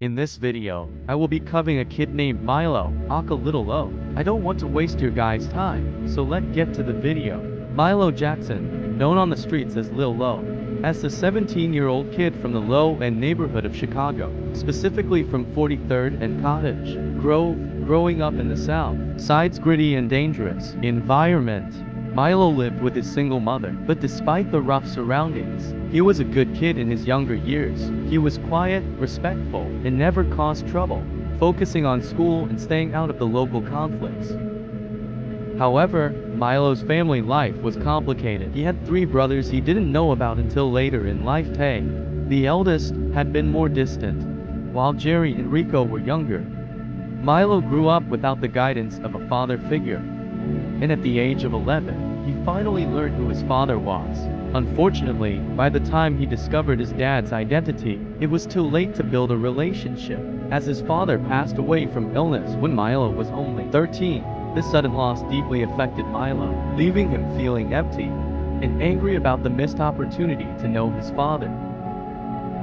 In this video, I will be covering a kid named Milo, aka Little Lo. I don't want to waste your guys' time, so let's get to the video. Milo Jackson, known on the streets as Lil Lo, as the 17-year-old kid from the low-end neighborhood of Chicago, specifically from 43rd and Cottage Grove, growing up in the South Side's gritty and dangerous environment. Milo lived with his single mother, but despite the rough surroundings, he was a good kid in his younger years. He was quiet, respectful, and never caused trouble, focusing on school and staying out of the local conflicts. However, Milo's family life was complicated. He had three brothers he didn't know about until later in life. The eldest had been more distant, while Jerry and Rico were younger. Milo grew up without the guidance of a father figure, and at the age of 11, he finally learned who his father was. Unfortunately, by the time he discovered his dad's identity, it was too late to build a relationship, as his father passed away from illness when Milo was only 13. This sudden loss deeply affected Milo, leaving him feeling empty and angry about the missed opportunity to know his father.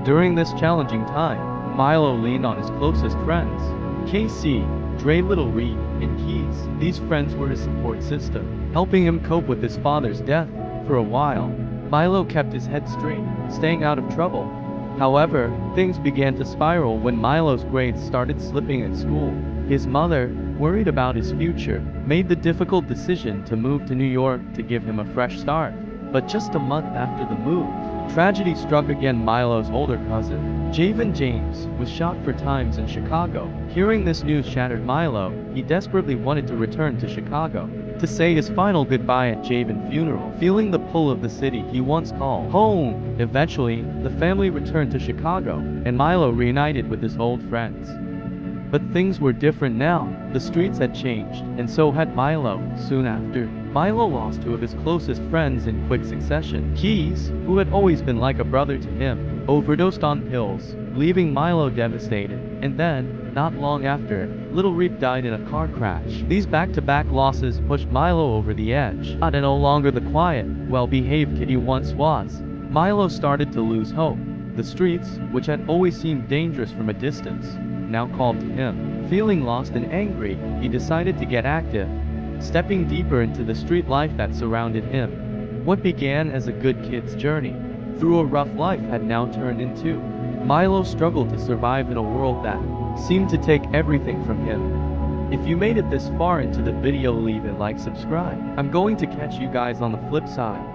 During this challenging time, Milo leaned on his closest friends, KC, Dre, Little Reed, and Keys. These friends were his support system, helping him cope with his father's death. For a while, Milo kept his head straight, staying out of trouble. However, things began to spiral when Milo's grades started slipping at school. His mother, worried about his future, made the difficult decision to move to New York to give him a fresh start. But just a month after the move, tragedy struck again. Milo's older cousin, Javen James, was shot 4 times in Chicago. Hearing this news shattered Milo. He desperately wanted to return to Chicago to say his final goodbye at Javen's funeral, feeling the pull of the city he once called home. Eventually, the family returned to Chicago, and Milo reunited with his old friends. But things were different now. The streets had changed, and so had Milo. Soon after, Milo lost 2 of his closest friends in quick succession. Keys, who had always been like a brother to him, overdosed on pills, leaving Milo devastated. And then, not long after, Little Reed died in a car crash. These back-to-back losses pushed Milo over the edge. Not no longer the quiet, well-behaved kid he once was, Milo started to lose hope. The streets, which had always seemed dangerous from a distance, now called to him. Feeling lost and angry, he decided to get active, stepping deeper into the street life that surrounded him. What began as a good kid's journey through a rough life had now turned into Milo struggled to survive in a world that seemed to take everything from him. If you made it this far into the video, leave a like, subscribe. I'm going to catch you guys on the flip side.